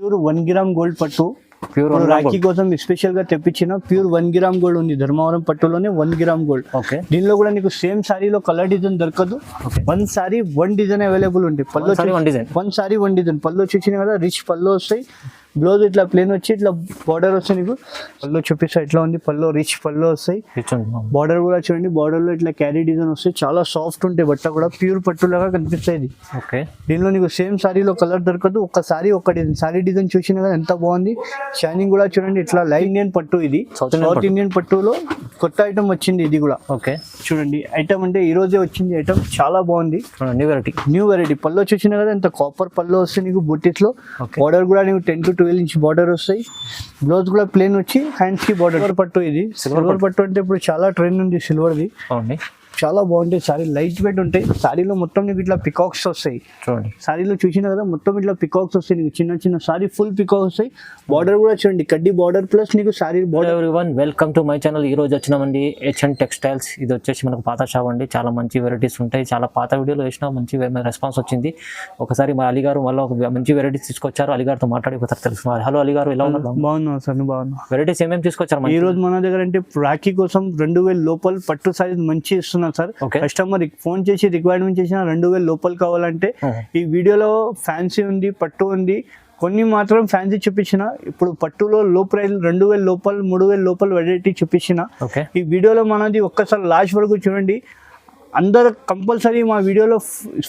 Pure 1 gram gold పట్టు pure rakhi కోసం special గా తెప్పించిన ప్యూర్ 1 గ్రామ్ గోల్డ్ ఉంది. ధర్మవరం పట్టులోనే 1 గ్రామ్ గోల్డ్. ఓకే, దీనిలో కూడా నీకు సేమ్ సారీలో కలర్ డిజైన్ దొరకదు. One sorry one design available ఉంది. పళ్ళు వన్ సారీ వన్ డిజైన్. పళ్ళు వచ్చేసినాయి కదా, రిచ్ పళ్ళు వస్తాయి. బ్లౌజ్ ఇట్లా ప్లేన్ వచ్చి ఇట్లా బార్డర్ వస్తాయి. నీకు పళ్ళు చూపిస్తా ఇట్లా ఉంది. పళ్ళు రిచ్ పళ్ళు వస్తాయి. బార్డర్ కూడా చూడండి, బార్డర్ లో ఇట్లా క్యారీ డిజైన్ వస్తాయి. చాలా సాఫ్ట్ ఉంటాయి. బట్ట కూడా ప్యూర్ పట్టు లాగా కనిపిస్తాయి. ఓకే, దీనిలో నీకు సేమ్ సారీలో కలర్ దొరకదు. ఒక సారీ ఒక డిజైన్. సారీ డిజైన్ చూసిన కదా ఎంత బాగుంది. షైనింగ్ కూడా చూడండి. ఇట్లా లైట్ ఇండియన్ పట్టు. ఇది సౌత్ ఇండియన్ పట్టులో కొత్త ఐటమ్ వచ్చింది. ఇది కూడా ఓకే చూడండి. ఐటమ్ అంటే ఈ రోజే వచ్చింది ఐటమ్. చాలా బాగుంది. New variety. పళ్ళు చూసిన కదా ఎంత కాపర్ పళ్ళు వస్తాయి నీకు బుట్టిస్ లో. బార్డర్ కూడా నీకు 10 to 12 ఇంచ్ బార్డర్ వస్తాయి. బ్లౌజ్ కూడా ప్లేన్ వచ్చి హ్యాండ్స్ కి బార్డర్ పట్టు. ఇది సిల్వర్ పట్టు అంటే ఇప్పుడు చాలా ట్రెండ్ ఉంది సిల్వర్ది. చాలా బాగుంటాయి. సారీ లైట్ వెయిట్ ఉంటాయి. సారీలో మొత్తం నీకు ఇట్లా పికాక్స్ వస్తాయి. చూడండి సారీలో చూసినా కదా మొత్తం ఇట్లా పికాక్స్ వస్తాయి. నీకు చిన్న చిన్న సారీ ఫుల్ పికాక్స్ వస్తాయి. బార్డర్ కూడా చూడండి కడ్డీ బార్డర్ ప్లస్ నీకు sorry border. Everyone welcome to my channel. ఈ రోజు వచ్చినామండి HN టెక్స్టైల్స్. ఇది వచ్చేసి మనకు పాత షాప్ అండి. చాలా మంచి వెరైటీస్ ఉంటాయి. చాలా పాత వీడియోలో వేసినా మంచి రెస్పాన్స్ వచ్చింది. ఒకసారి మా అలీగారు మళ్ళీ ఒక మంచి వెరైటీస్ తీసుకొచ్చారు. అలీగారితో మాట్లాడి ఒకసారి తెలుసుకున్నారు. హలో అలీగారు, ఎలా ఉన్నారు? బాగున్నా సార్, బాగున్నా. వెరైటీస్ ఏమేమి తీసుకొచ్చారు ఈ రోజు మన దగ్గర? అంటే రాఖీ కోసం 2000 లోపల పట్టు సారీ మంచి ఇస్తున్నారు సార్. కస్టమర్ ఫోన్ చేసి రిక్వైర్మెంట్ చేసిన 2000 లోపల కావాలంటే ఈ వీడియోలో ఫ్యాన్సీ ఉంది, పట్టు ఉంది. కొన్ని మాత్రం ఫ్యాన్సీ చూపించిన. ఇప్పుడు పట్టులో లో ప్రైస్ 2000 లోపల 3000 లోపల వెరైటీ చూపించిన. ఈ వీడియోలో మనది ఒక్కసారి లాస్ట్ వరకు చూడండి. అందరు కంపల్సరీ మా వీడియోలో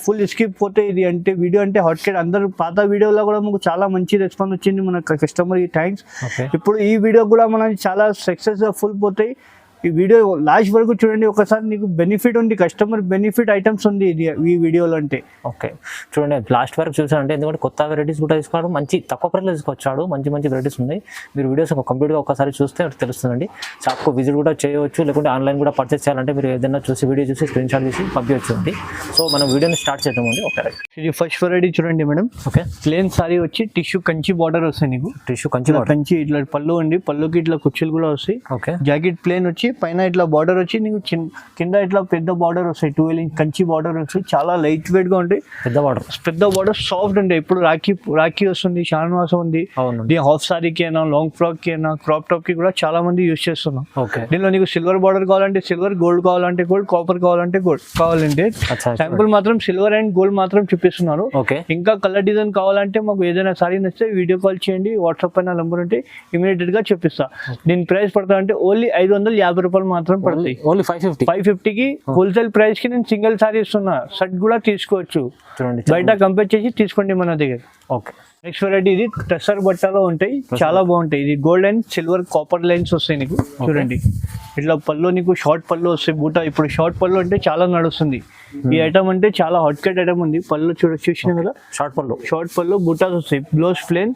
ఫుల్ స్కిప్ పోతే ఇది అంటే వీడియో అంటే హాట్ కేట్. అందరు పాత వీడియోలో కూడా మాకు చాలా మంచి రెస్పాన్స్ వచ్చింది మన కస్టమర్. థ్యాంక్స్. ఇప్పుడు ఈ వీడియో కూడా మనది చాలా సక్సెస్ ఫుల్ పోతాయి. ఈ వీడియో లాస్ట్ వరకు చూడండి. ఒకసారి నీకు బెనిఫిట్ ఉంది, కస్టమర్ బెనిఫిట్ ఐటమ్స్ ఉంది ఇది ఈ వీడియోలో. అంటే ఓకే చూడండి, లాస్ట్ వరకు చూసారంటే ఎందుకంటే కొత్త వెరైటీస్ కూడా తీసుకున్నాడు. మంచి తక్కువ ప్రైస్లో తీసుకొచ్చాడు. మంచి మంచి వెరైటీస్ ఉన్నాయి. మీరు వీడియోస్ కంప్లీట్గా ఒకసారి చూస్తే తెలుస్తుందండి. షాప్కు విజిట్ కూడా చేయవచ్చు, లేకుంటే ఆన్లైన్ కూడా పర్చేస్ చేయాలంటే మీరు ఏదైనా చూసి వీడియో చూసి స్క్రీన్ షాట్ తీసి పంపించవచ్చు అండి. సో మనం వీడియోని స్టార్ట్ చేద్దామండి. ఓకే, ఇది ఫస్ట్ వెరైటీ చూడండి మేడం. ఓకే, ప్లేన్ సారీ వచ్చి టిష్యూ కంచి బార్డర్ వస్తాయి. నీకు టిష్యూ కంచి ఇట్లా పళ్ళు అండి. పళ్ళుకి ఇట్లా కుర్చీలు కూడా వస్తాయి. ఓకే, జాకెట్ ప్లేన్ వచ్చి పైన ఇట్లా బార్డర్ వచ్చి నీకు కింద ఇట్లా పెద్ద బార్డర్ వస్తాయి. 12 ఇంచ్ కంచి బార్డర్ వస్తాయి. చాలా లైట్ వెయిట్ గా ఉంటాయి. పెద్ద బార్డర్ సాఫ్ట్ ఉంటాయి. ఇప్పుడు రాఖీ వస్తుంది, శ్రావణమాసం ఉంది. దీని హాఫ్ సారీకి అయినా, లాంగ్ ఫ్రాక్ కి అయినా, క్రాప్ టాప్ కి కూడా చాలా మంది యూజ్ చేస్తున్నాం. దీనిలో నీకు సిల్వర్ బార్డర్ కావాలంటే సిల్వర్, గోల్డ్ కావాలంటే గోల్డ్, కాపర్ కావాలంటే గోల్డ్ కావాలంటే. శాంపుల్ మాత్రం సిల్వర్ అండ్ గోల్డ్ మాత్రం చూపిస్తున్నారు. ఇంకా కలర్ డిజైన్ కావాలంటే మాకు ఏదైనా సారీ నచ్చితే వీడియో కాల్ చేయండి. వాట్సాప్ పైన నంబర్ ఉంటే ఇమీడియట్ గా చూపిస్తా. దీని ప్రైస్ పడతా అంటే ఓన్లీ 550 రూపాయలు మాత్రం పడతాయి. ఓన్లీ 550కి హోల్సేల్ ప్రైస్ కి నేను సింగిల్ సారీ ఇస్తున్నా. షర్ట్ కూడా తీసుకోవచ్చు. చూడండి బయట కంపేర్ చేసి తీసుకోండి మన దగ్గర. ఓకే, నెక్స్ట్ వెరైటీ ఇది టెస్సర్ బట్టలో ఉంటాయి. చాలా బాగుంటాయి. ఇది gold and silver copper lines వస్తాయి నీకు. చూడండి ఇట్లా పళ్ళు నీకు షార్ట్ పళ్ళు వస్తాయి. బూటా ఇప్పుడు షార్ట్ పళ్ళు అంటే చాలా నడుస్తుంది. ఈ ఐటమ్ అంటే చాలా హాట్ కేట్ ఐటమ్ ఉంది. పళ్ళు చూసిన కదా, షార్ట్ పళ్ళు బూటాస్ వస్తాయి. Blouse plain.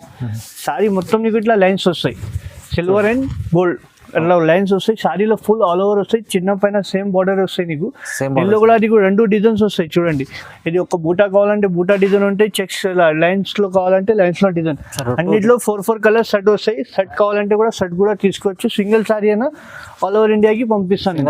సారీ మొత్తం నీకు ఇట్లా లైన్స్ వస్తాయి. సిల్వర్ అండ్ గోల్డ్ అట్లా లైన్స్ వస్తాయి. సారీలో ఫుల్ ఆల్ ఓవర్ వస్తాయి. చిన్న పైన సేమ్ బార్డర్ వస్తాయి నీకు. దీనిలో కూడా అది కూడా 2 డిజైన్స్ వస్తాయి. చూడండి, ఇది ఒక బూటా కావాలంటే బూటా డిజైన్ ఉంటాయి. చెక్స్ లైన్స్ లో కావాలంటే లైన్స్ లో డిజైన్. అన్నిట్లో 4 కలర్స్ షర్ట్ వస్తాయి. షర్ట్ కావాలంటే కూడా షర్ట్ కూడా తీసుకోవచ్చు. సింగిల్ సారీ అయినా ఆల్ ఓవర్ ఇండియాకి పంపిస్తాను.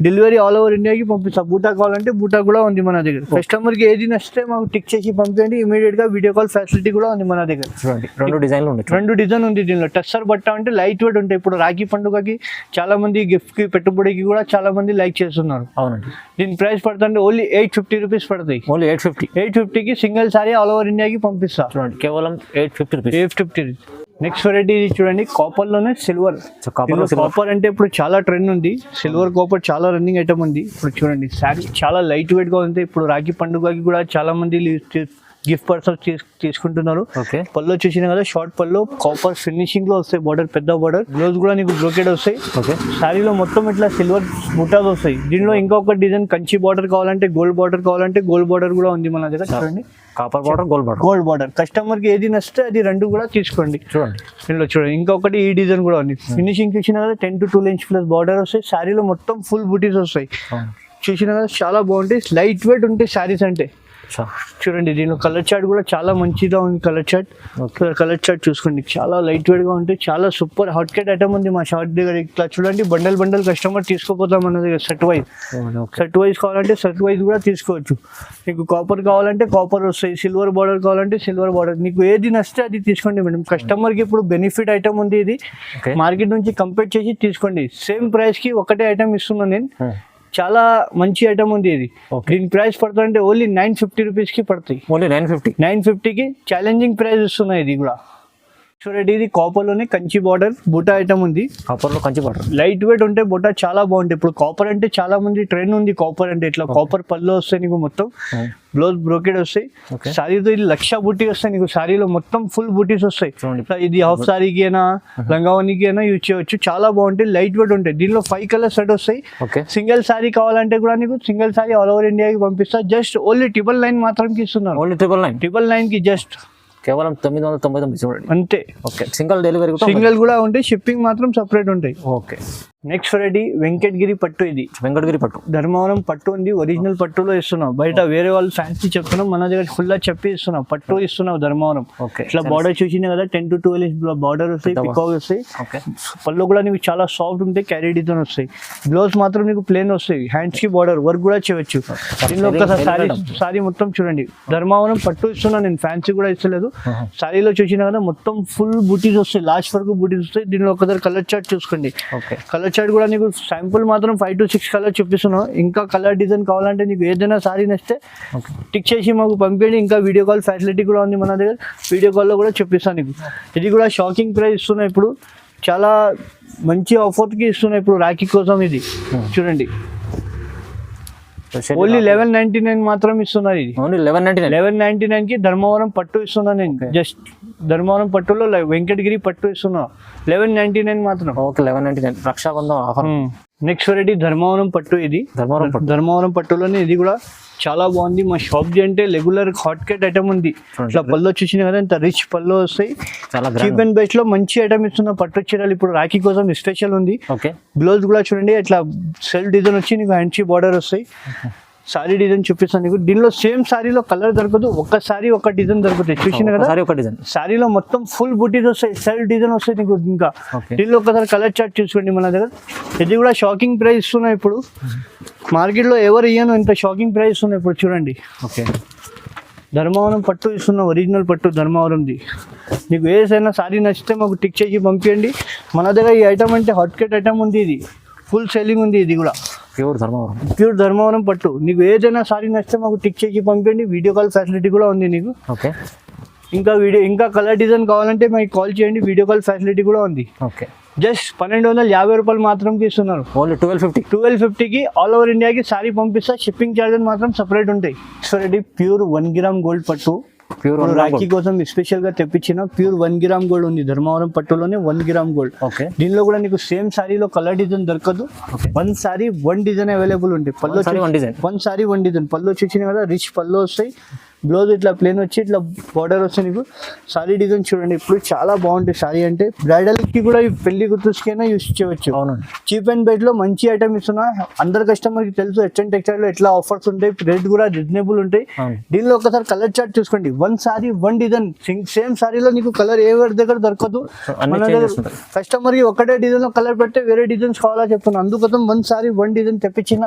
డెలివరీ ఆల్ ఓవర్ ఇండియాకి పంపిస్తాను. బూటా కావాలంటే బూటా కూడా ఉంది మన దగ్గర. కస్టమర్ కి ఏది నచ్చితే మాకు టిక్ చేసి పంపించండి. ఇమీడియట్ గా వీడియో కాల్ ఫెసిలిటీ కూడా ఉంది మన దగ్గర. చూడండి 2 డిజైన్ ఉంది దీనిలో. టెస్సర్ బట్ట అంటే లైట్ వెయిట్ ఉంటాయి. ఇప్పుడు రాఖీ పండుగకి చాలా మంది గిఫ్ట్ కి పెట్టుబడికి కూడా చాలా మంది లైక్ చేస్తున్నారు. అవునండి, దీని ప్రైస్ పడుతుంది ఓన్లీ 850 రూపీస్ పడతాయి. ఓన్లీ 850కి సింగిల్ సారీ ఆల్ ఓవర్ ఇండియాకి పంపిస్తా. చూడండి కేవలం 850. నెక్స్ట్ వెరైటీ చూడండి, కాపర్ లోనే సిల్వర్. కాపర్ అంటే ఇప్పుడు చాలా ట్రెండ్ ఉంది. సిల్వర్ కాపర్ చాలా రన్నింగ్ ఐటమ్ ఉంది. ఇప్పుడు చూడండి సారీ చాలా లైట్ వెయిట్ గా ఉంది. ఇప్పుడు రాఖీ పండుగకి కూడా చాలా మంది గిఫ్ట్ పర్సన్ తీసుకుంటున్నారు. పళ్ళు చూసినా కదా, షార్ట్ పళ్ళు కాపర్ ఫినిషింగ్ లో వస్తాయి. బార్డర్ పెద్ద బార్డర్. బ్లౌజ్ కూడా నీకు బ్రోకెడ్ వస్తాయి. సారీలో మొత్తం ఇట్లా సిల్వర్ బుటాస్ వస్తాయి. దీనిలో ఇంకొక డిజైన్ కంచి బార్డర్ కావాలంటే గోల్డ్ బార్డర్ కావాలంటే గోల్డ్ బార్డర్ కూడా ఉంది మన దగ్గర. చూడండి copper border, gold border. Customer కి ఏది నచ్చితే అది 2 కూడా తీసుకోండి. చూడండి దీనిలో చూడండి ఇంకొకటి ఈ డిజైన్ కూడా ఉంది. ఫినిషింగ్ చూసినా కదా 10 to 12 ఇంచ్ ప్లస్ బార్డర్ వస్తాయి. సారీలో మొత్తం ఫుల్ బూటీస్ వస్తాయి. చూసినా కదా చాలా బాగుంటాయి. లైట్ వెయిట్ ఉంటాయి సారీస్ అంటే. చూడండి దీనిలో కలర్ చార్ట్ కూడా చాలా మంచిగా ఉంది. కలర్ చార్ట్ చూసుకోండి, చాలా లైట్ వెయిట్ గా ఉంటుంది, చాలా సూపర్ హాట్ కేట్ ఐటమ్ ఉంది మా షాప్ దగ్గర. ఇట్లా చూడండి బండల్ కస్టమర్ తీసుకోపోతాం మన దగ్గర. సెట్ వైజ్ కావాలంటే సెట్ వైజ్ కూడా తీసుకోవచ్చు. నీకు కాపర్ కావాలంటే కాపర్ వస్తాయి, సిల్వర్ బార్డర్ కావాలంటే సిల్వర్ బార్డర్, నీకు ఏది నచ్చితే అది తీసుకోండి మేడం. కస్టమర్ కి ఇప్పుడు బెనిఫిట్ ఐటమ్ ఉంది, ఇది మార్కెట్ నుంచి కంపేర్ చేసి తీసుకోండి. సేమ్ ప్రైస్ కి ఒకటే ఐటమ్ ఇస్తున్నాను నేను, చాలా మంచి ఐటమ్ ఉంది ఇది. దీని ప్రైస్ పడుతుందంటే ఓన్లీ 950 రూపీస్కి పడతాయి. ఓన్లీ 950కి ఛాలెంజింగ్ ప్రైస్ ఇస్తున్నాయి ఇది కూడా. చూడండి ఇది కాపర్లోనే కంచి బార్డర్ బూటా ఐటమ్ ఉంది. కాపర్లో కంచి బార్డర్ లైట్ వెయిట్ ఉంటే బూటా చాలా బాగుంటాయి. ఇప్పుడు కాపర్ అంటే చాలా మంది ట్రెండ్ ఉంది. కాపర్ అంటే ఇట్లా కాపర్ పళ్ళు వస్తాయి నీకు, మొత్తం బ్లౌజ్ బ్రోకెడ్ వస్తాయి. సారీతో ఇది 1,00,000 బూటీ వస్తాయి నీకు. సారీలో మొత్తం ఫుల్ బూటీస్ వస్తాయి. ఇది హాఫ్ సారీకి అయినా లంగావనికి అయినా యూజ్ చేయవచ్చు. చాలా బాగుంటాయి, లైట్ వెయిట్ ఉంటాయి. దీనిలో 5 కలర్ సెట్ వస్తాయి. సింగిల్ సారీ కావాలంటే కూడా నీకు సింగిల్ సారీ ఆల్ ఓవర్ ఇండియాకి పంపిస్తా. జస్ట్ ఓన్లీ 999 మాత్రం ఇస్తున్నారు. ఓన్లీ 999 కి జస్ట్ కేవలం 999 చూడండి అంతే. ఓకే, సింగిల్ డెలివరీ సింగిల్ కూడా ఉంటాయి, షిప్పింగ్ మాత్రం సపరేట్ ఉంటాయి. ఓకే, నెక్స్ట్ వెరైటీ వెంకటగిరి పట్టు. ఇది వెంకటగిరి పట్టు ధర్మవరం పట్టు ఉంది. ఒరిజినల్ పట్టులో ఇస్తున్నాం. బయట వేరే వాళ్ళు ఫ్యాన్సీ చెప్తున్నాం, మన దగ్గర ఫుల్ చెప్పి ఇస్తున్నాం. పట్టు ఇస్తున్నాం ధర్మవరం. ఇట్లా బార్డర్ చూసినా కదా 10 to 12 ఇంచ్ బార్డర్ వస్తాయి, పికాక్ వస్తాయి. పళ్ళు కూడా నీకు చాలా సాఫ్ట్ ఉంటాయి, క్యారీ డిజైన్ వస్తాయి. బ్లౌజ్ మాత్రం నీకు ప్లేన్ వస్తాయి, హ్యాండ్స్ కి బార్డర్ వర్క్ కూడా చేయవచ్చు. దీనిలో ఒకసారి సారీ మొత్తం చూడండి. ధర్మవరం పట్టు ఇస్తున్నాను నేను, ఫ్యాన్సీ కూడా ఇస్తలేదు. సారీలో చూసినా కదా మొత్తం ఫుల్ బూటీస్ వస్తాయి, లాస్ట్ వరకు బూటీస్ వస్తాయి. దీనిలో ఒకసారి కలర్ చార్ట్ చూసుకోండి. కలర్ చార్ట్ కూడా నీకు శాంపుల్ మాత్రం 5 to 6 కలర్ చూపిస్తున్నావు. ఇంకా కలర్ డిజైన్ కావాలంటే నీకు ఏదైనా సారీ నచ్చితే టిక్ చేసి మాకు పంపించండి. ఇంకా వీడియో కాల్ ఫెసిలిటీ కూడా ఉంది మన దగ్గర, వీడియో కాల్లో కూడా చూపిస్తాను నీకు. ఇది కూడా షాకింగ్ ప్రైస్ ఇస్తున్నాయి ఇప్పుడు, చాలా మంచి ఆఫర్కి ఇస్తున్నాయి ఇప్పుడు రాఖీ కోసం. ఇది చూడండి ఓన్లీ 1199 మాత్రం ఇస్తున్నారు. ఇది ఓన్లీ 1199 కి ధర్మవరం పట్టు ఇస్తున్నా నేను. జస్ట్ ధర్మవరం పట్టులో వెంకటగిరి పట్టు ఇస్తున్నా 1199 మాత్రం. Okay, 1199 Raksha Bandhan offer. Next variety Dharmavaram పట్టు. ఇది ధర్మవరం పట్టులోనే ఇది కూడా చాలా బాగుంది. మా షాప్ ది అంటే రెగ్యులర్ హాట్ కేట్ ఐటమ్ ఉంది. ఇట్లా పళ్ళు చూసినా కదా ఇంత రిచ్ పళ్ళు వస్తాయి. చీప్ అండ్ బెస్ట్ లో మంచి ఐటమ్ ఇస్తున్నా పట్టు చీరలు. ఇప్పుడు రాఖీ కోసం స్పెషల్ ఉంది. బ్లౌజ్ కూడా చూడండి ఇట్లా సెల్ఫ్ డిజైన్ వచ్చి నీకు హ్యాండ్స్ బార్డర్ వస్తాయి. సారీ డిజైన్ చూపిస్తాను నీకు. దీనిలో సేమ్ సారీలో కలర్ దొరకదు, ఒక సారీ ఒక డిజైన్ దొరుకుతాయి. చూసిన కదా సారీలో మొత్తం ఫుల్ బూటీస్ వస్తాయి, సెల్ఫ్ డిజైన్ వస్తాయి నీకు. ఇంకా దీనిలో ఒకసారి కలర్ చార్ట్ చూసుకోండి మన దగ్గర. ఇది కూడా షాకింగ్ ప్రైస్ ఇస్తున్నాయి ఇప్పుడు. మార్కెట్లో ఎవరు ఇయ్యను ఇంత షాకింగ్ ప్రైస్ ఉన్నాయి ఇప్పుడు చూడండి. ఓకే, ధర్మవరం పట్టు ఇస్తున్నా, ఒరిజినల్ పట్టు ధర్మవరంది. నీకు ఏదైనా సారీ నచ్చితే మాకు టిక్ చేసి పంపించండి. మన దగ్గర ఈ ఐటమ్ అంటే హాట్ కేట్ ఐటమ్ ఉంది. ఇది ఫుల్ సెల్లింగ్ ఉంది. ఇది కూడా ప్యూర్ ధర్మవరం పట్టు. నీకు ఏదైనా సారీ నచ్చితే మాకు టిక్ చేసి పంపించండి. వీడియో కాల్ ఫెసిలిటీ కూడా ఉంది నీకు. ఓకే, ఇంకా కలర్ డిజైన్ కావాలంటే మాకు కాల్ చేయండి. వీడియో కాల్ ఫెసిలిటీ కూడా ఉంది. ఓకే, జస్ట్ 1250 రూపాయలు మాత్రం ఇస్తున్నారు. ఓన్లీ 1250కి ఆల్ ఓవర్ ఇండియాకి సారీ పంపిస్తా. షిప్పింగ్ ఛార్జెస్ మాత్రం సపరేట్ ఉంటాయి. So ready pure 1 gram gold పట్టు. రాఖీ కోసం స్పెషల్ గా తెప్పించిన ప్యూర్ 1 గ్రామ్ గోల్డ్ ఉంది. ధర్మవరం పట్టులోనే 1 గ్రామ్ గోల్డ్. ఓకే, దీనిలో కూడా నీకు సేమ్ సారీలో కలర్ డిజైన్ దొరకదు. 1 సారీ 1 డిజైన్ అవైలబుల్ ఉంటాయి. పళ్ళు 1 సారీ 1 డిజైన్. పళ్ళు వచ్చి కదా రిచ్ పళ్ళు వస్తాయి. బ్లౌజ్ ఇట్లా ప్లేన్ వచ్చి ఇట్లా బార్డర్ వస్తాయి నీకు. సారీ డిజైన్ చూడండి ఇప్పుడు చాలా బాగుంటాయి. సారీ అంటే బ్రైడల్ కి కూడా పెళ్లి గుర్తుకైనా యూస్ చేయవచ్చు. అవునండి, చీప్ అండ్ బెస్ట్ లో మంచి ఐటమ్ ఇస్తున్నా. అందరు కస్టమర్ కి తెలుసు హెచ్ఎన్ టెక్స్టైల్ లో ఎట్లా ఆఫర్స్ ఉంటాయి, రేట్ కూడా రీజనబుల్ ఉంటాయి. దీనిలో ఒకసారి కలర్ చార్ట్ చూసుకోండి. 1 సారీ 1 డిజైన్. సేమ్ సారీలో నీకు కలర్ ఎవరి దగ్గర దొరకదు. కస్టమర్ కి ఒకటే డిజైన్ లో కలర్ పెడితే వేరే డిజైన్స్ కావాలా చెప్తున్నా. అందుకోసం 1 సారీ 1 డిజైన్ తెప్పించిన.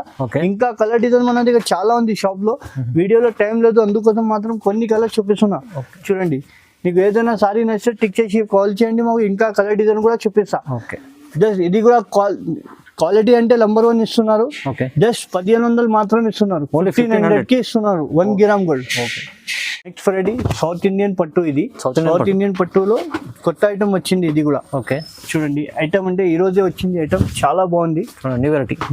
ఇంకా కలర్ డిజైన్ మన దగ్గర చాలా ఉంది షాప్ లో. వీడియోలో టైం లేదు, అందుకోసం మాత్రం కొన్ని కలర్ చూపిస్తున్నా. చూడండి, నీకు ఏదైనా సారీ నచ్చితే టిక్ చేసి కాల్ చేయండి. మాకు ఇంకా కలర్ డిజైన్ కూడా చూపిస్తా. జస్ట్ ఇది కూడా క్వాలిటీ అంటే నెంబర్ 1 ఇస్తున్నారు. జస్ట్ 1500 మాత్రం ఇస్తున్నారు. 1500కి ఇస్తున్నారు 1 gram gold. Next variety south Indian పట్టు. ఇది సౌత్ ఇండియన్ పట్టులో కొత్త ఐటమ్ వచ్చింది. ఇది కూడా ఓకే, చూడండి ఐటమ్ అంటే ఈ రోజే వచ్చింది ఐటమ్. చాలా బాగుంది,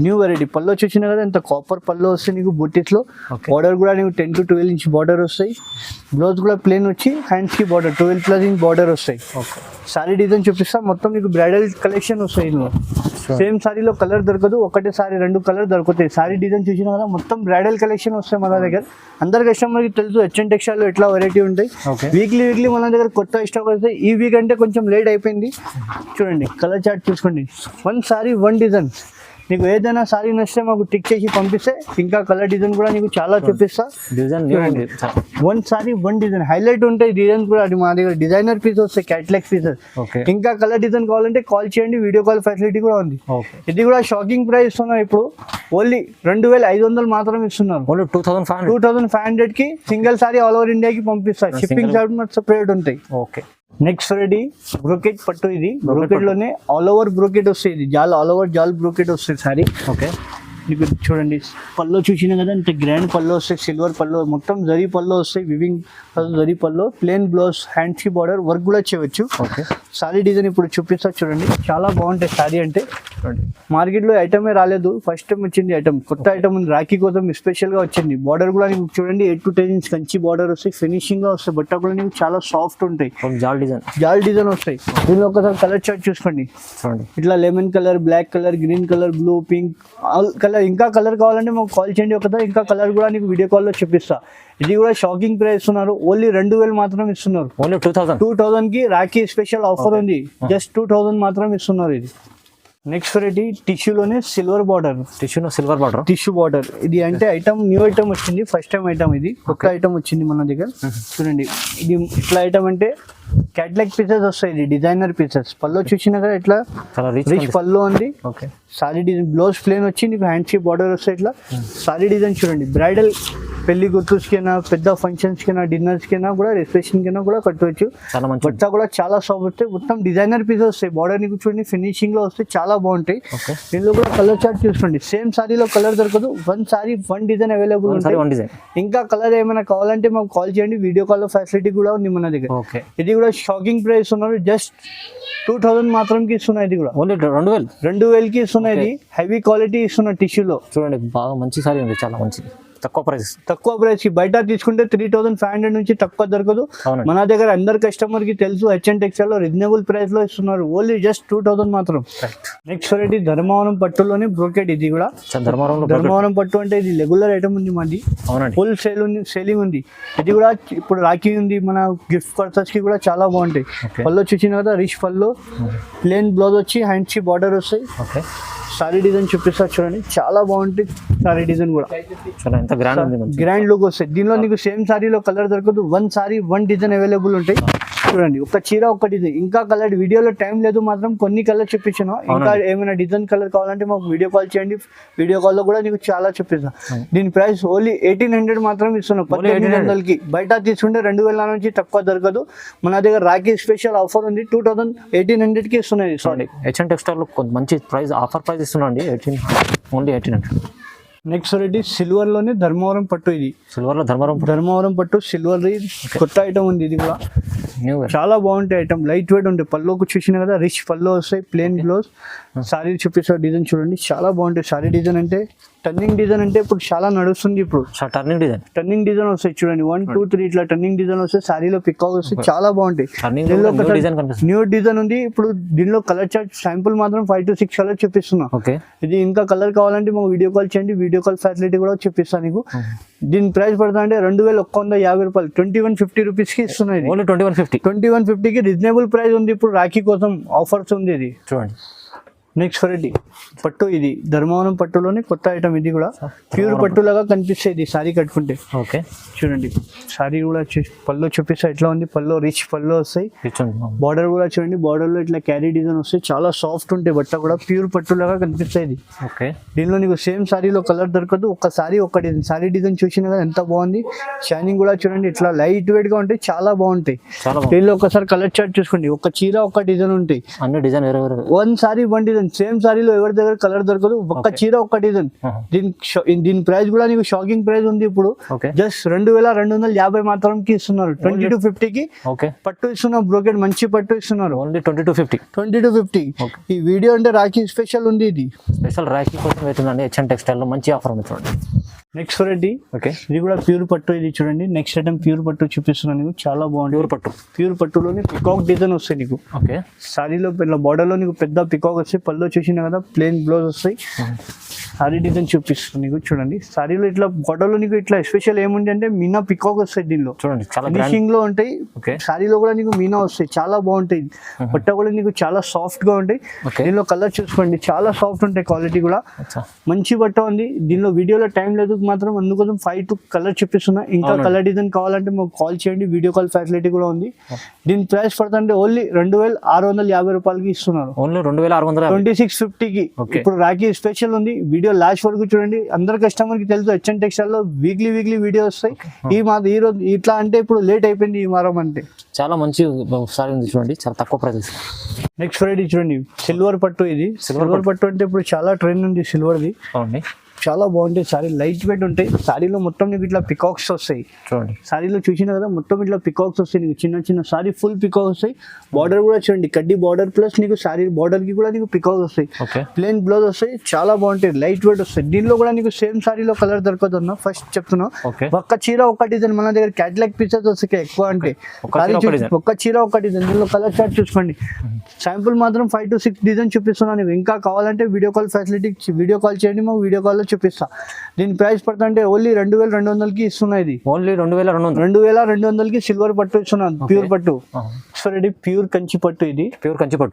న్యూ వెరైటీ. పళ్ళు చూసినా కదా ఇంత కాపర్ పళ్ళు వస్తాయి నీకు బూటీస్ లో. బార్డర్ కూడా నీకు 10 to 12 ఇంచ్ బార్డర్ వస్తాయి. బ్లౌజ్ కూడా ప్లేన్ వచ్చి హ్యాండ్స్ కి బార్డర్ 12+ ఇంచ్ బార్డర్ వస్తాయి. సారీ డిజైన్ చూపిస్తా. మొత్తం నీకు బ్రైడల్ కలెక్షన్ వస్తాయి. సేమ్ సారీలో కలర్ దొరకదు, ఒకటే సారీ 2 కలర్ దొరుకుతాయి. సారీ డిజైన్ చూసినా కదా మొత్తం బ్రైడల్ కలెక్షన్ వస్తాయి మన దగ్గర. అందరు కస్టమర్ కి తెలుసు హెచ్ఎన్ టెక్స్టైల్ లో ఎట్లా వెరైటీ ఉంటాయి. వీక్లీ మన దగ్గర కొత్త స్టాక్ వస్తాయి. ఈ వీక్ అంటే కొంచెం లేట్ అయిపోయింది. చూడండి కలర్ చార్ట్ చూసుకోండి. 1 సారీ 1 డిజైన్. నీకు ఏదైనా సారీ నచ్చితే మాకు టిక్ చేసి పంపిస్తే ఇంకా కలర్ డిజైన్ కూడా నీకు చాలా చూపిస్తా. Design one sorry one design highlight ఉంటాయి డిజైన్ కూడా. అది మా దగ్గర డిజైనర్ పీస్ వస్తాయి, క్యాటలాగ్ పీసెస్. ఓకే, ఇంకా కలర్ డిజైన్ కావాలంటే కాల్ చేయండి, వీడియో కాల్ ఫెసిలిటీ కూడా ఉంది. ఓకే, ఇది కూడా షాకింగ్ ప్రైస్ ఇస్తున్నాం ఇప్పుడు. ఓన్లీ 2500 మాత్రం ఇస్తున్నారు. ఓన్లీ 2500 కి సింగిల్ సారీ ఆల్ ఓవర్ ఇండియాకి పంపిస్తారు. షిప్పింగ్ చార్జ్ సెపరేట్ ఉంటాయి. ఓకే, నెక్స్ట్ రెడీ బ్రోకెట్ పట్టు. ఇది బ్రోకెట్ లోనే ఆల్ ఓవర్ బ్రోకెట్ వస్తాయి. ఇది జాల్ ఆల్ ఓవర్ జాల్ బ్రోకెట్ వస్తుంది సారీ. ఓకే, మీకు చూడండి పల్లో చూసినా కదా, ఇంత గ్రాండ్ పల్లో వస్తాయి, సిల్వర్ పల్లో, మొత్తం జరీ పల్లో వస్తాయి, వివింగ్ జరీ పల్లో, ప్లేన్ బ్లౌజ్, హ్యాండ్స్ కి బార్డర్ వర్క్ కూడా చేయవచ్చు. ఓకే, సారీ డిజైన్ ఇప్పుడు చూపిస్తా చూడండి. చాలా బాగుంటాయి సారీ అంటే. మార్కెట్ లో ఐటమే రాలేదు, ఫస్ట్ టైం వచ్చింది ఐటమ్, కొత్త ఐటమ్ ఉంది. రాఖీ కోసం స్పెషల్ గా వచ్చింది. బార్డర్ కూడా నీకు చూడండి 8 to 10 ఇంచ్ కంచి బార్డర్ వస్తాయి, ఫినిషింగ్ గా వస్తాయి. బట్ట కూడా నీకు చాలా సాఫ్ట్ ఉంటాయి, జాల్ డిజైన్ వస్తాయి. దీనిలో ఒకసారి కలర్ చార్ట్ చూసుకోండి. ఇట్లా lemon colour, black colour, green colour, blue, pink, all colour. ఇంకా కలర్ కావాలంటే మాకు కాల్ చేయండి ఒకసారి. ఇంకా కలర్ కూడా నీకు వీడియో కాల్ లో చూపిస్తా. ఇది కూడా షాకింగ్ ప్రైస్ ఇస్తున్నారు. ఓన్లీ 2000 మాత్రం ఇస్తున్నారు. ఓన్లీ 2000 కి రాఖీ స్పెషల్ ఆఫర్ ఉంది. జస్ట్ 2000 మాత్రం ఇస్తున్నారు. ఇది నెక్స్ట్ వెరైటీ టిష్యూలోనే సిల్వర్ బార్డర్, టిష్యూ బార్డర్. ఇది అంటే ఐటమ్ న్యూ ఐటమ్ వచ్చింది, ఫస్ట్ టైం ఐటమ్. ఇది కొత్త ఐటమ్ వచ్చింది మన దగ్గర. చూడండి ఇది ఇట్లా ఐటమ్ అంటే క్యాటలాగ్ పీసెస్ వస్తాయి. ఇది డిజైనర్ పీసెస్. పల్లో చూసినా కదా ఇట్లా రిచ్ పల్లో ఉంది. సారీ డిజైన్ బ్లౌజ్ ప్లేన్ వచ్చి నీకు హ్యాండ్స్ కి బార్డర్ వస్తాయి. ఇట్లా సారీ డిజైన్ చూడండి. బ్రైడల్ పెళ్లి గుర్తుకైనా, పెద్ద ఫంక్షన్స్ కైనా, డిన్నర్స్ కైనా కూడా, రిసెప్షన్ కైనా కూడా కట్టవచ్చు. బట్ట కూడా చాలా సాఫ్ట్ వస్తాయి. మొత్తం డిజైనర్ పీసెస్ వస్తాయి. బార్డర్ నీకు చూడండి ఫినిషింగ్ లో వస్తాయి, చాలా బాగుంటాయి. దీనిలో కూడా కలర్ చార్ట్ చూసుకోండి. సేమ్ సారీలో కలర్ దొరకదు, one sorry one design available ఉంటాయి. ఇంకా కలర్ ఏమైనా కావాలంటే మాకు కాల్ చేయండి, వీడియో కాల్ ఫెసిలిటీ కూడా ఉంది మన దగ్గర. ఇది కూడా షాకింగ్ ప్రైస్ ఉన్నారు. జస్ట్ 2000 మాత్రంకి ఇస్తున్నాయి. ఇది కూడా ఓన్లీ 2000 కి ఇస్తున్నాయి. ఇది హెవీ క్వాలిటీ ఇస్తున్నా టిష్యూలో. చూడండి బాగా మంచి సారీ ఉంది, చాలా మంచి తక్కువ ప్రైస్ కి. బయట తీసుకుంటే 3500 నుంచి తక్కువ దొరకదు. మన దగ్గర అందరు కస్టమర్ కి తెలుసు, HN టెక్స్టైల్ లో రీజనబుల్ ప్రైస్ లో ఇస్తున్నారు. ఓన్లీ జస్ట్ 2000 మాత్రం. నెక్స్ట్ వెరైటీ ధర్మవరం పట్టులోనే బ్రోకెట్. ఇది కూడా ధర్మవరం పట్టు అంటే ఇది రెగ్యులర్ ఐటమ్ ఉంది మాది, ఫుల్ సేలింగ్ ఉంది. ఇది కూడా ఇప్పుడు రాఖీ ఉంది, మన గిఫ్ట్ పర్పస్ కి కూడా చాలా బాగుంటాయి. పల్లో చూసిన కదా రిచ్ పల్లో, ప్లేన్ బ్లౌజ్ వచ్చి హ్యాండ్స్ కి బార్డర్ వస్తాయి. సారీ డిజైన్ చూపిస్తా చూడండి, చాలా బాగుంటుంది. సారీ డిజైన్ కూడా గ్రాండ్ లుక్ వస్తాయి. దీనిలో నీకు సేమ్ సారీలో కలర్ దొరకదు, one sorry one design available ఉంటాయి. చూడండి ఒక చీర ఒక డిజైన్. ఇంకా కలర్ వీడియోలో టైం లేదు మాత్రం కొన్ని కలర్ చూపించాను. ఇంకా ఏమైనా డిజైన్ కలర్ కావాలంటే మాకు వీడియో కాల్ చేయండి, వీడియో కాల్ లో కూడా నీకు చాలా చూపిస్తాను. దీని ప్రైస్ ఓన్లీ 1800 మాత్రం ఇస్తున్నాం. 1800కి. బయట తీసుకుంటే 2000 నుంచి తక్కువ దొరకదు. మన దగ్గర రాఖీ స్పెషల్ ఆఫర్ ఉంది, 1800కి ఇస్తున్నాయి. HN టెక్స్టైల్ లో మంచి ప్రైస్, ఆఫర్ ప్రైస్ ఇస్తున్నాండి. ఓన్లీ 1800. నెక్స్ట్ వెరైటీ సిల్వర్ లోనే ధర్మవరం పట్టు. ఇది ధర్మవరం పట్టు సిల్వర్ కొత్త ఐటమ్ ఉంది. ఇది కూడా చాలా బాగుంటాయి ఐటమ్, లైట్ వెయిట్ ఉంటాయి. పల్లోకి చూసిన కదా రిచ్ పల్లో వస్తాయి, ప్లేన్ బ్లౌజ్. సారీ చూపిస్తారు డిజైన్ చూడండి, చాలా బాగుంటాయి. సారీ డిజైన్ అంటే టర్నింగ్ డిజైన్ అంటే ఇప్పుడు చాలా నడుస్తుంది. ఇప్పుడు టర్నింగ్ డిజైన్ వస్తాయి చూడండి, 1 2 3 ఇట్లా టర్నింగ్ డిజైన్ వస్తాయి. సారీలో పికాక్ వస్తాయి, చాలా బాగుంటాయి. న్యూ డిజైన్ ఉంది ఇప్పుడు. దీనిలో కలర్ చార్ట్ శాంపుల్ మాత్రం 5 to 6 కలర్ చూపిస్తున్నా. ఇది ఇంకా కలర్ కావాలంటే మాకు వీడియో కాల్ చేయండి, వీడియో కాల్ ఫెసిలిటీ కూడా చూపిస్తాను నీకు. దీని ప్రైస్ పడుతుంది అంటే 2150 రూపాయలు, 2150 రూపీస్ కి ఇస్తున్నాయి. 2150కి రీజనబుల్ ప్రైస్ ఉంది. ఇప్పుడు రాఖీ కోసం ఆఫర్స్ ఉంది. ఇది చూడండి. నెక్స్ట్ వెరైటీ పట్టు. ఇది ధర్మవరం పట్టులోనే కొత్త ఐటమ్. ఇది కూడా ప్యూర్ పట్టు లాగా కనిపిస్తుంది సారీ కట్టుకుంటే. చూడండి సారీ కూడా పల్లో చూపిస్తా ఎట్లా ఉంది. పల్లో రిచ్ పల్లో వస్తాయి. బార్డర్ కూడా చూడండి, బార్డర్ లో ఇట్లా క్యారీ డిజైన్ వస్తాయి, చాలా సాఫ్ట్ ఉంటాయి. బట్ట కూడా ప్యూర్ పట్టు లాగా కనిపిస్తాయి. దీనిలో నీకు సేమ్ సారీలో కలర్ దొరకదు, ఒక సారీ ఒక డిజైన్. సారీ డిజైన్ చూసిన కదా ఎంత బాగుంది. షైనింగ్ కూడా చూడండి, ఇట్లా లైట్ వెయిట్ గా ఉంటాయి, చాలా బాగుంటాయి. దీనిలో ఒకసారి కలర్ చార్ట్ చూసుకోండి, ఒక చీర ఒక డిజైన్ ఉంటాయి. One sorry one design. Same సారీలో ఎవరి దగ్గర కలర్ దొరకదు, ఒక్క చీర ఒక్క డిజైన్. దీని ప్రైస్ కూడా నీకు షాకింగ్ ప్రైస్ ఉంది. ఇప్పుడు జస్ట్ 2250 మాత్రంకి ఇస్తున్నారు. 2250కి పట్టు ఇస్తున్నారు. బ్రోకెట్ మంచి పట్టు ఇస్తున్నారు. 2250. ఈ వీడియో అంటే రాఖీ స్పెషల్ ఉంది. ఇది స్పెషల్ రాఖీ కోసం అవుతుందండి. HN టెక్స్టైల్ లో మంచి ఆఫర్ ఉంది చూడండి. నెక్స్ట్ వెరైటీ ఇది కూడా ప్యూర్ పట్టు. ఇది చూడండి నెక్స్ట్ ఐటమ్ ప్యూర్ పట్టు చూపిస్తున్నాను నీకు, చాలా బాగుంది. ప్యూర్ పట్టులోనే పికాక్ డిజైన్ వస్తాయి నీకు. సారీలో బార్డర్ లో నీకు పెద్ద పికాక్ వస్తాయి. పల్లో చూసినా కదా ప్లేన్ బ్లౌజ్ వస్తాయి. సారీ డిజైన్ చూపిస్తుంది నీకు చూడండి. సారీలో ఇట్లా బొటలో నీకు ఇట్లా స్పెషల్ ఏముంది అంటే మీనా పికాక్ వస్తాయి దీనిలో, చూడండి చాలా ఫినిషింగ్ లో ఉంటాయి. ఓకే సారీలో కూడా నీకు మీనా వస్తాయి, చాలా బాగుంటాయి. బట్ట కూడా నీకు చాలా సాఫ్ట్ గా ఉంటాయి. దీనిలో కలర్ చూసుకోండి, చాలా సాఫ్ట్ ఉంటాయి, క్వాలిటీ కూడా మంచి బట్ట ఉంది. దీనిలో వీడియోలో టైం లేదు మాత్రం, అందుకోసం 5 కలర్ చూపిస్తున్నా. ఇంకా కలర్ డిజైన్ కావాలంటే మాకు కాల్ చేయండి, వీడియో కాల్ ఫెసిలిటీ కూడా ఉంది. దీని ప్రైస్ పడుతుంటే ఓన్లీ 2650 రూపాయలకి ఇస్తున్నారు. ఓన్లీ 2650, 2650కి. ఇప్పుడు రాఖీ స్పెషల్ ఉంది. వీడియో లాస్ట్ వరకు చూడండి. అందరు కస్టమర్ కి తెలుసు హెచ్ఎన్ టెక్స్టైల్ లో వీక్లీ వీడియో వస్తాయి. ఈ రోజు ఇట్లా అంటే ఇప్పుడు లేట్ అయిపోయింది ఈ వారం అంటే. చాలా మంచి సారీ ఉంది చూడండి, చాలా తక్కువ ప్రైస్. నెక్స్ట్ వెరైటీ చూడండి, సిల్వర్ పట్టు. ఇది సిల్వర్ పట్టు అంటే ఇప్పుడు చాలా ట్రెండ్ ఉంది సిల్వర్ది. అవునండి, చాలా బాగుంటాయి. సారీ లైట్ వెయిట్ ఉంటాయి. సారీలో మొత్తం నీకు ఇట్లా పికాక్స్ వస్తాయి. చూడండి సారీలో చూసిన కదా మొత్తం ఇట్లా పికాక్స్ వస్తాయి నీకు, చిన్న చిన్న సారీ ఫుల్ పికాక్స్ వస్తాయి. బార్డర్ కూడా చూడండి, కడ్డీ బార్డర్ ప్లస్ నీకు సారీ బార్డర్ కి కూడా నీకు పికాక్స్ వస్తాయి. ప్లెయిన్ బ్లౌజ్ వస్తాయి, చాలా బాగుంటాయి, లైట్ వెయిట్ వస్తాయి. దీనిలో కూడా నీకు సేమ్ సారీలో కలర్ దొరకదు అన్న, ఫస్ట్ చెప్తున్నా. ఒక్క చీర ఒక డిజైన్, మన దగ్గర క్యాటలాగ్ పీసెస్ వస్తాయి ఎక్కువ అంటే. ఒక్క చీర ఒక డిజైన్. దీనిలో కలర్ చార్ట్ చూసుకోండి. శాంపుల్ మాత్రం 5 to 6 డిజైన్ చూపిస్తున్నాను. ఇంకా కావాలంటే video call facility, video call చేయండి, మాకు వీడియో కాల్ చూపిస్తా. దీని ప్రైస్ పడుతుంటే ఓన్లీ 2200కి ఇస్తున్నా. ఇది ఓన్లీ 2200కి సిల్వర్ పట్టు ఇస్తున్నాను, ప్యూర్ పట్టు. ప్యూర్ కంచి పట్టు. ఇది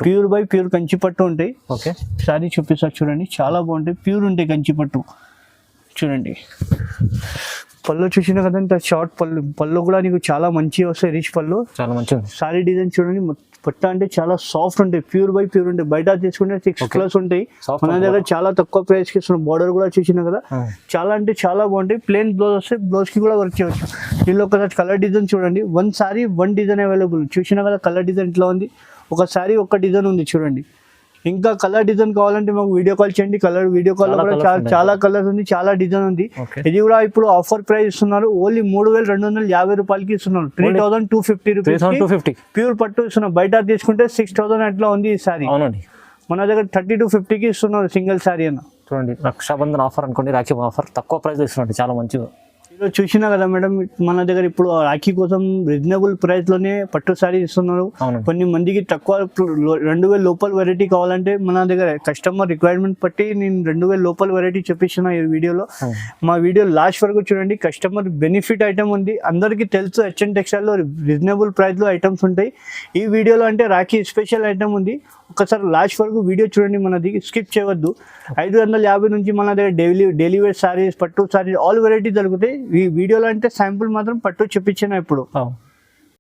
ప్యూర్ బై ప్యూర్ కంచి పట్టు ఉంటాయి. ఓకే సారీ చూపిస్తా చూడండి, చాలా బాగుంటాయి, ప్యూర్ ఉంటాయి కంచి పట్టు. చూడండి పళ్ళు చూసిన కదంటే షార్ట్ పళ్ళు కూడా నీకు చాలా మంచిగా వస్తాయి, రిచ్ పళ్ళు, చాలా మంచిగా. సారీ డిజైన్ చూడండి, పట్ట అంటే చాలా సాఫ్ట్ ఉంటాయి, ప్యూర్ బై ప్యూర్ ఉంటాయి. బయట తీసుకుంటే 6+ ఉంటాయి, మన దగ్గర చాలా తక్కువ ప్రైస్ కి ఇస్తున్నాం. బార్డర్ కూడా చూసినా కదా, చాలా అంటే చాలా బాగుంటాయి. ప్లెయిన్ బ్లౌజ్ వస్తే బ్లౌజ్ కి కూడా వర్క్ చేయవచ్చు. దీనిలో ఒకసారి కలర్ డిజైన్ చూడండి. 1 సారీ 1 డిజైన్ అవైలబుల్. చూసినా కదా కలర్ డిజైన్ ఇట్లా ఉంది. ఒక సారీ ఒక డిజైన్ ఉంది చూడండి. ఇంకా కలర్ డిజైన్ కావాలంటే మాకు వీడియో కాల్ చేయండి. వీడియో కాల్ లో కూడా చాలా కలర్స్ ఉంది, చాలా డిజైన్ ఉంది. ఇది కూడా ఇప్పుడు ఆఫర్ ప్రైస్ ఇస్తున్నారు. ఓన్లీ 3250 రూపాయలకి ఇస్తున్నారు. 3250 రూపీస్ ప్యూర్ పట్టు ఇస్తున్నారు. బయట తీసుకుంటే 6000 అట్లా ఉంది ఈ సారీ. మన దగ్గర 30 to 50కి ఇస్తున్నారు సింగిల్ సారీ అన్న. చూడండి, రక్షాబంధన్ ఆఫర్ అనుకోండి, రాఖీ ఆఫర్, తక్కువ ప్రైస్ ఇస్తున్నారు, చాలా మంచిగా. చూసినా కదా మేడం, మన దగ్గర ఇప్పుడు రాఖీ కోసం రీజనబుల్ ప్రైస్ లోనే పట్టు సారీ ఇస్తున్నారు. కొన్ని మందికి తక్కువ 2000 లోపల వెరైటీ కావాలంటే మన దగ్గర కస్టమర్ రిక్వైర్మెంట్ బట్టి నేను 2000 లోపల వెరైటీ చూపిస్తున్నా ఈ వీడియోలో. మా వీడియో లాస్ట్ వరకు చూడండి. కస్టమర్ బెనిఫిట్ ఐటమ్ ఉంది, అందరికీ తెలుసు హెచ్ఎన్ టెక్స్టైల్ లో రీజనబుల్ ప్రైస్ లో ఐటమ్స్ ఉంటాయి. ఈ వీడియోలో అంటే రాఖీ స్పెషల్ ఐటమ్ ఉంది. ఒకసారి లాస్ట్ వరకు వీడియో చూడండి, మనది స్కిప్ చేయవద్దు. 550 నుంచి మన దగ్గర డైలీ వేర్ సారీస్, పట్టు సారీస్, ఆల్ వెరైటీ దొరుకుతాయి. ఈ వీడియోలో అంటే శాంపుల్ మాత్రం పట్టు చూపించిన ఇప్పుడు.